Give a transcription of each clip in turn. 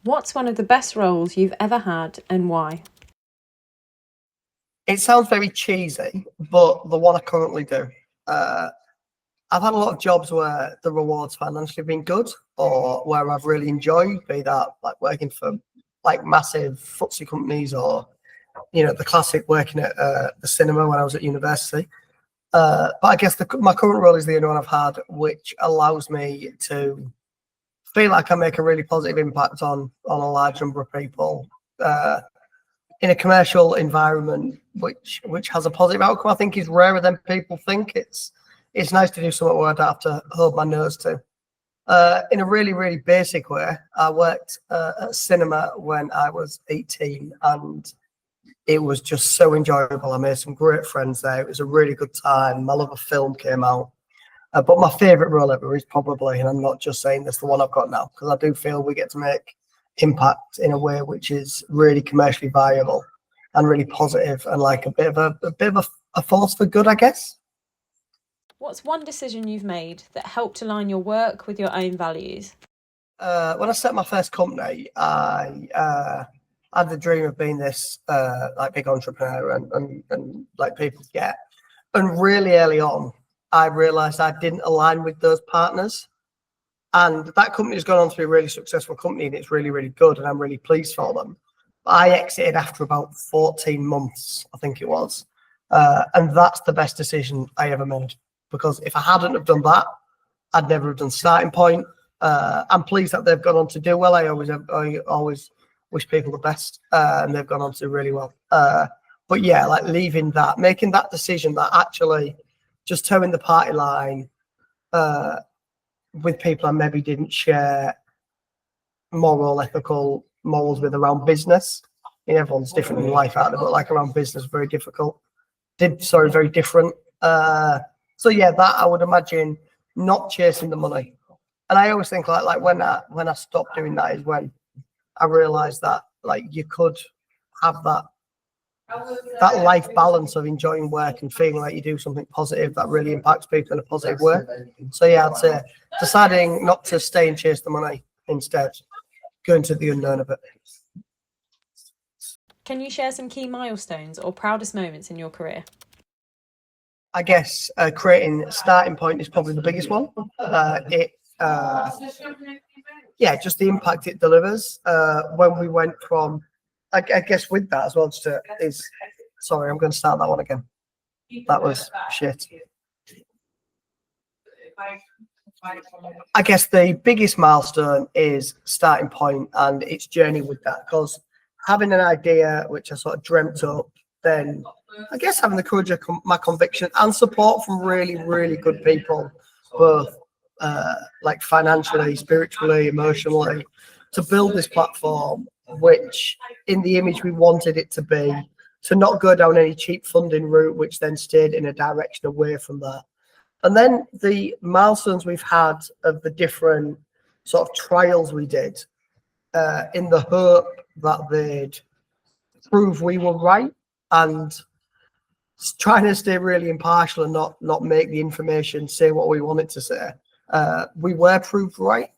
What's one of the best roles you've ever had and why? It sounds very cheesy, but the one I currently do. I've had a lot of jobs where the rewards financially have been good, or where I've really enjoyed, be that like working for like massive FTSE companies, or the classic working at the cinema when I was at university. But I guess my current role is the only one I've had, which allows me to feel like I make a really positive impact on a large number of people in a commercial environment, which has a positive outcome. I think is rarer than people think. It's nice to do something where I don't have to hold my nose to. In a really, really basic way, I worked at cinema when I was 18, and it was just so enjoyable. I made some great friends there. It was a really good time. My love of film came out. But my favourite role ever is probably, and I'm not just saying this, the one I've got now, because I do feel we get to make impact in a way which is really commercially viable and really positive, and like a bit of a force for good, I guess. What's one decision you've made that helped align your work with your own values? When I set my first company, I had the dream of being this like big entrepreneur and like people get. And really early on, I realised I didn't align with those partners. And that company has gone on to be a really successful company, and it's really, really good, and I'm really pleased for them. But I exited after about 14 months, I think it was. And that's the best decision I ever made, because if I hadn't have done that, I'd never have done Starting Point. I'm pleased that they've gone on to do well. I always wish people the best, and they've gone on to do really well. But yeah, like leaving that, making that decision, that actually just towing the party line with people I maybe didn't share ethical morals with around business. Everyone's different in life out there, but like around business, very difficult. Very different. So yeah, that I would imagine, not chasing the money. And I always think like when I stopped doing that is when I realized that like you could have that life balance of enjoying work and feeling like you do something positive that really impacts people in a positive way. So yeah, I'd say deciding not to stay and chase the money, instead going to the unknown a bit. Can you share some key milestones or proudest moments in your career? I guess creating Starting Point is probably the biggest one. Just the impact it delivers. When we went from, I guess with that as well, sorry, I'm going to start that one again. That was shit. I guess the biggest milestone is Starting Point and its journey with that, because having an idea which I sort of dreamt up, then I guess having the courage of my conviction and support from really, really good people, both like financially, spiritually, emotionally, to build this platform, which in the image we wanted it to be, to not go down any cheap funding route, which then steered in a direction away from that. And then the milestones we've had of the different sort of trials we did, in the hope that they'd prove we were right, and trying to stay really impartial and not make the information say what we want it to say. We were proved right.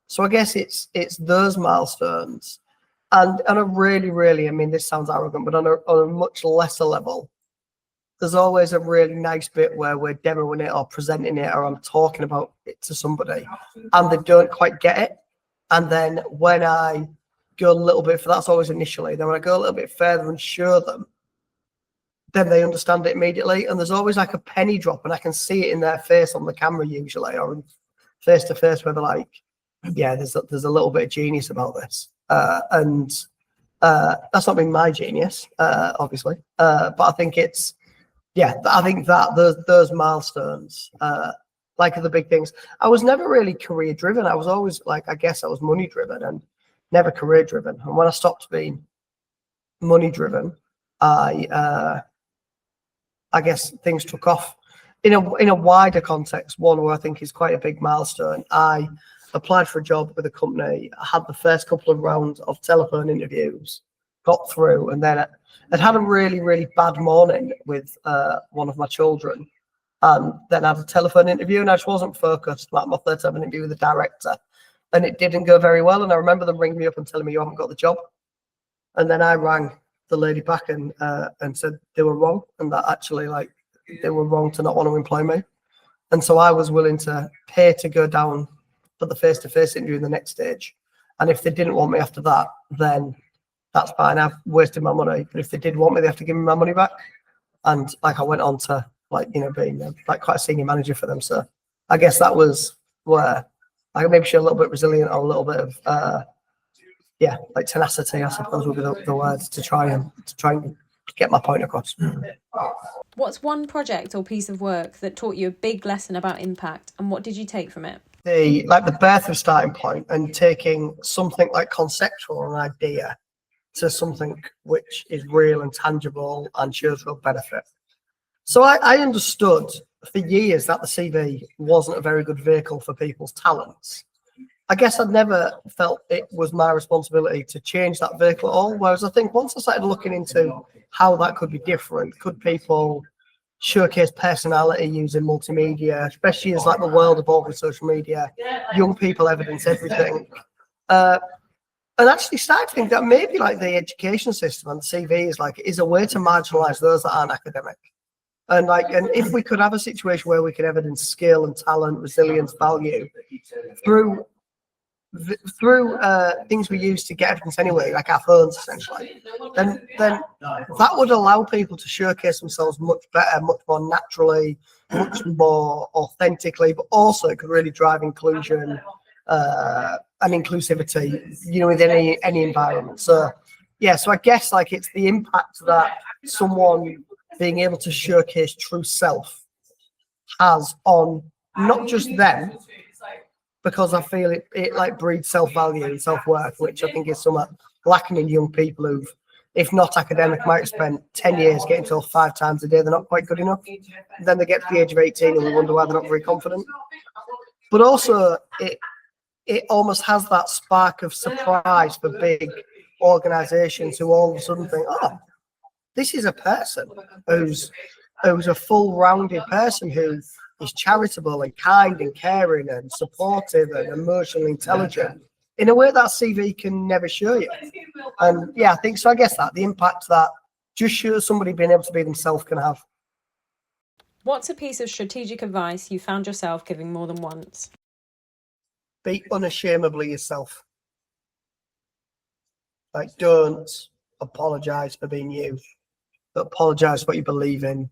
So I guess it's those milestones. And on a really, really, I mean, this sounds arrogant, but on a much lesser level, there's always a really nice bit where we're demoing it or presenting it, or I'm talking about it to somebody and they don't quite get it. And then when I go a little bit, that's always initially, then when I go a little bit further and show them, then they understand it immediately. And there's always like a penny drop, and I can see it in their face on the camera usually, or face to face, where they're like, yeah, there's a little bit of genius about this. And that's not been my genius, obviously. But I think I think that those milestones, like are the big things. I was never really career driven. I was always like, I guess I was money driven and never career driven. And when I stopped being money driven, I guess things took off in a wider context. One where I think is quite a big milestone. I applied for a job with a company. I had the first couple of rounds of telephone interviews, got through, and then I'd had a really, really bad morning with one of my children. And then I had a telephone interview, and I just wasn't focused. Like my third telephone interview with the director. and it didn't go very well. And I remember them ringing me up and telling me, you haven't got the job. And then I rang the lady back and said they were wrong, and that actually, like, they were wrong to not want to employ me. And so I was willing to pay to go down for the face-to-face interview in the next stage. And if they didn't want me after that, then that's fine. I've wasted my money. But if they did want me, they have to give me my money back. And like, I went on to, like, you know, being like quite a senior manager for them. So I guess that was where I could maybe show a little bit resilient, or a little bit of like tenacity, I suppose would be the words, to try and get my point across. What's one project or piece of work that taught you a big lesson about impact, and what did you take from it? The birth of Starting Point, and taking something like conceptual, an idea, to something which is real and tangible and shows real benefit. So I understood for years that the CV wasn't a very good vehicle for people's talents. I guess I'd never felt it was my responsibility to change that vehicle at all. Whereas I think once I started looking into how that could be different, could people showcase personality using multimedia, especially as like the world evolved with social media, young people evidence everything. And actually started to think that maybe like the education system and the CV is a way to marginalize those that aren't academic. And if we could have a situation where we could evidence skill and talent, resilience, value through things we use to get evidence anyway, like our phones essentially, then that would allow people to showcase themselves much better, much more naturally, much more authentically, but also it could really drive inclusion and inclusivity, you know, within any environment. So yeah, so I guess like it's the impact that someone being able to showcase true self has on not just them, because I feel it like breeds self-value and self-worth, which I think is somewhat lacking in young people who've, if not academic, might have spent 10 years getting told 5 times a day they're not quite good enough. Then they get to the age of 18 and we wonder why they're not very confident. But also it almost has that spark of surprise for big organizations who all of a sudden think, oh, this is a person who's a full-rounded person who is charitable and kind and caring and supportive and emotionally intelligent in a way that CV can never show you. And yeah, I think so. I guess that the impact that just shows somebody being able to be themselves can have. What's a piece of strategic advice you found yourself giving more than once? Be unashamedly yourself. Like, don't apologize for being you, but apologize for what you believe in.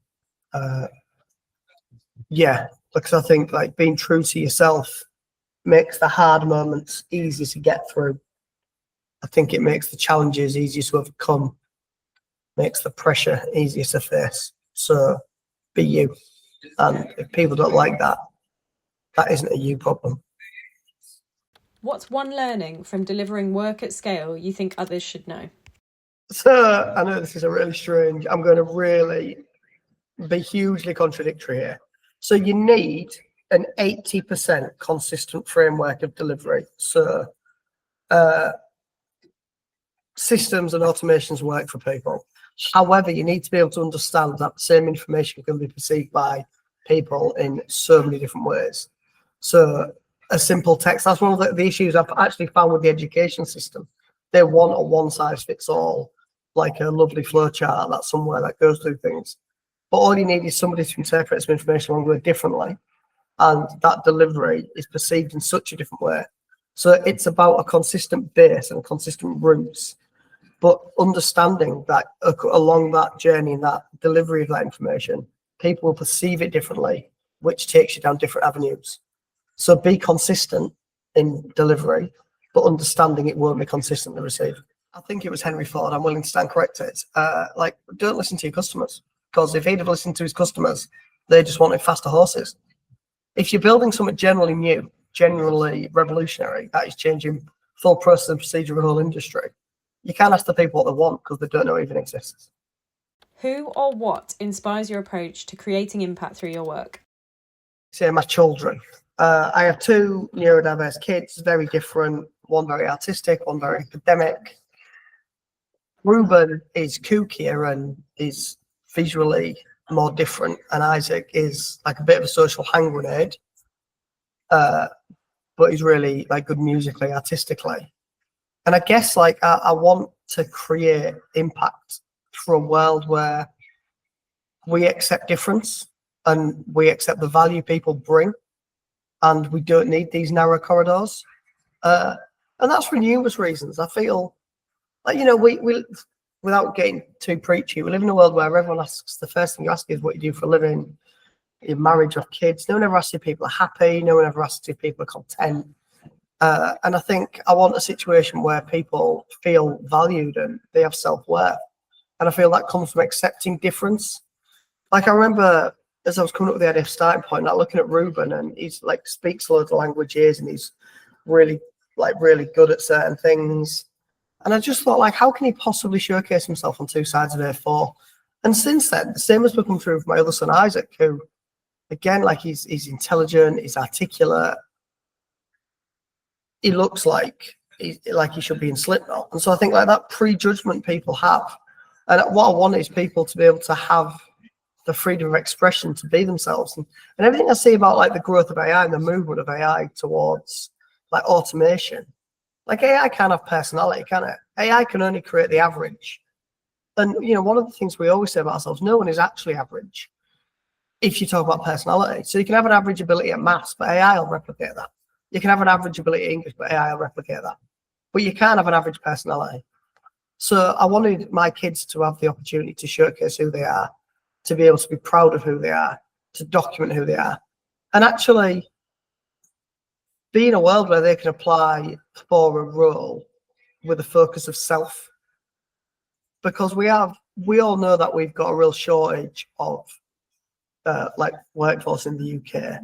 Yeah, because I think like being true to yourself makes the hard moments easier to get through. I think it makes the challenges easier to overcome, makes the pressure easier to face. So be you. And if people don't like that, that isn't a you problem. What's one learning from delivering work at scale you think others should know? So I know this is a really strange, I'm going to really be hugely contradictory here. So you need an 80% consistent framework of delivery. So systems and automations work for people. However, you need to be able to understand that the same information can be perceived by people in so many different ways. So a simple text, that's one of the issues I've actually found with the education system. They want a one-size-fits-all, like a lovely flowchart that's somewhere that goes through things. But all you need is somebody to interpret some information along the way differently. And that delivery is perceived in such a different way. So it's about a consistent base and consistent roots, but understanding that along that journey and that delivery of that information, people will perceive it differently, which takes you down different avenues. So be consistent in delivery, but understanding it won't be consistently received. I think it was Henry Ford, I'm willing to stand corrected. Don't listen to your customers. Because if he'd have listened to his customers, they just wanted faster horses. If you're building something generally new, generally revolutionary, that is changing full process and procedure of the whole industry, you can't ask the people what they want because they don't know it even exists. Who or what inspires your approach to creating impact through your work? Say my children. I have 2 neurodiverse kids, very different, one very artistic, one very academic. Ruben is kookier and is visually more different, and Isaac is like a bit of a social hand grenade. but he's really like good musically, artistically. And I guess like I want to create impact for a world where we accept difference and we accept the value people bring, and we don't need these narrow corridors. And that's for numerous reasons. I feel like, you know, we without getting too preachy, we live in a world where everyone asks, the first thing you ask is what you do for a living, your marriage or kids. No one ever asks if people are happy. No one ever asks if people are content. And I think I want a situation where people feel valued and they have self-worth. And I feel that comes from accepting difference. Like I remember as I was coming up with the idea of starting point, like looking at Ruben, and he's like speaks loads of languages and he's really good at certain things. And I just thought, like, how can he possibly showcase himself on two sides of A4? And since then, the same has become true of my other son, Isaac, who, again, like he's intelligent, he's articulate. He looks like he should be in Slipknot. And so I think like that prejudgment people have. And what I want is people to be able to have the freedom of expression to be themselves. And everything I see about like the growth of AI and the movement of AI towards like automation, like AI can't have personality, can it? AI can only create the average. And, you know, one of the things we always say about ourselves, no one is actually average if you talk about personality. So you can have an average ability at maths, but AI will replicate that. You can have an average ability at English, but AI will replicate that. But you can't have an average personality. So I wanted my kids to have the opportunity to showcase who they are, to be able to be proud of who they are, to document who they are, and actually be in a world where they can apply for a role with a focus of self. Because we all know that we've got a real shortage of like workforce in the UK.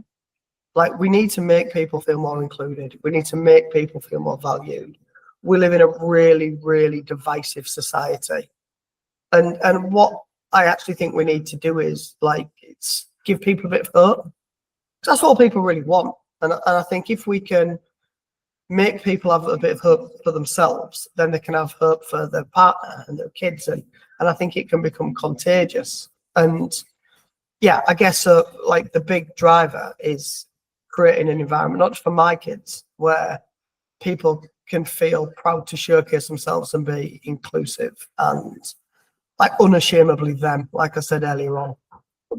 Like we need to make people feel more included. We need to make people feel more valued. We live in a really, really divisive society. And what I actually think we need to do is like give people a bit of hope. That's what people really want. And I think if we can make people have a bit of hope for themselves, then they can have hope for their partner and their kids. And I think it can become contagious. And yeah, I guess like the big driver is creating an environment, not just for my kids, where people can feel proud to showcase themselves and be inclusive and like unashamedly them, like I said earlier on.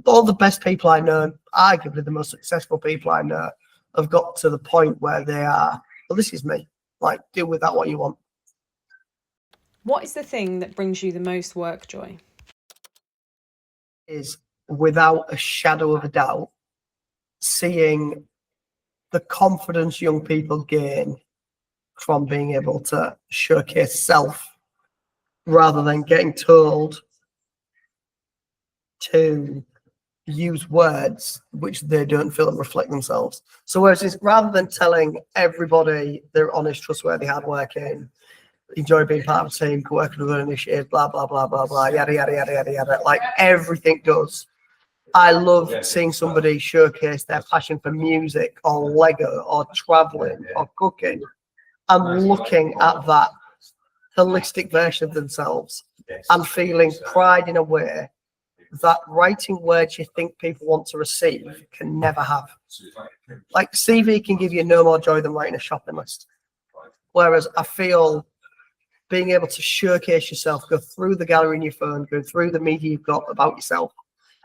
All the best people I know, arguably the most successful people I know, have got to the point where they are, well, this is me. Like, deal with that what you want. What is the thing that brings you the most work joy? Is without a shadow of a doubt, seeing the confidence young people gain from being able to showcase self rather than getting told to use words which they don't feel reflect themselves. So whereas it's rather than telling everybody they're honest, trustworthy, hardworking, enjoy being part of a team, working with an initiative, blah, blah, blah, blah, blah, yada, yada, yada, yada, yada, like everything does. I love seeing somebody showcase their passion for music or Lego or traveling or cooking. I'm looking at that holistic version of themselves and feeling pride in a way that writing words you think people want to receive can never have. Like CV can give you no more joy than writing a shopping list. Whereas I feel being able to showcase yourself, go through the gallery in your phone, go through the media you've got about yourself,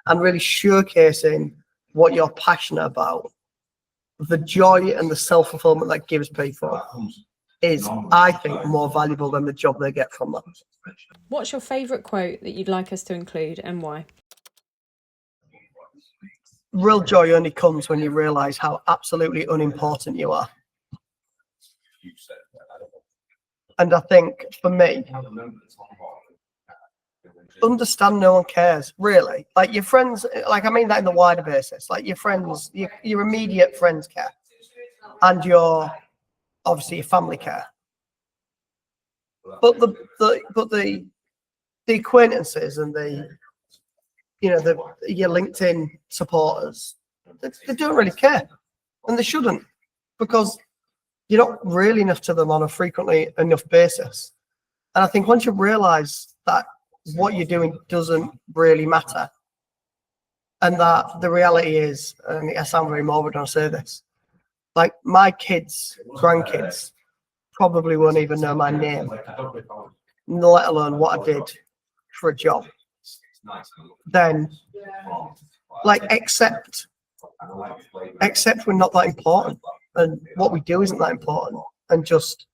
and really showcasing what you're passionate about, the joy and the self-fulfillment that gives people is, I think, more valuable than the job they get from that. What's your favourite quote that you'd like us to include and why? Real joy only comes when you realise how absolutely unimportant you are. And I think for me, understand no one cares, really. Like your friends, like I mean that in the wider basis, like your friends, your immediate friends care. And obviously your family care. But the acquaintances and your LinkedIn supporters, they don't really care. And they shouldn't, because you're not really enough to them on a frequently enough basis. And I think once you realise that what you're doing doesn't really matter, and that the reality is, and I sound very morbid when I say this, Like my kids, grandkids, probably won't even know my name, let alone what I did for a job. Then, like, accept we're not that important, and what we do isn't that important, and just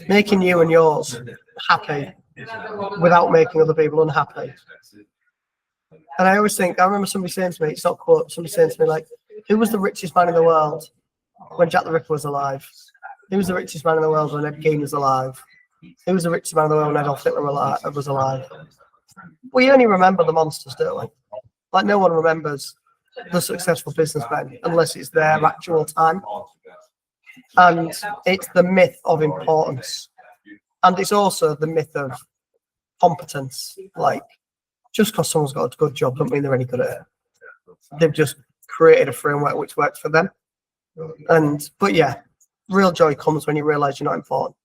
making you and yours happy without making other people unhappy. And I always think, I remember somebody saying to me, it's not a quote, somebody saying to me, like, who was the richest man in the world when Jack the Ripper was alive? Who was the richest man in the world when Ed Gein was alive? Who was the richest man in the world when Adolf Hitler was alive? We only remember the monsters, don't we? Like, no one remembers the successful businessmen unless it's their actual time. And it's the myth of importance. And it's also the myth of competence. Like, just because someone's got a good job doesn't mean they're any good at it. They've just created a framework which works for them. But yeah, real joy comes when you realise you're not important.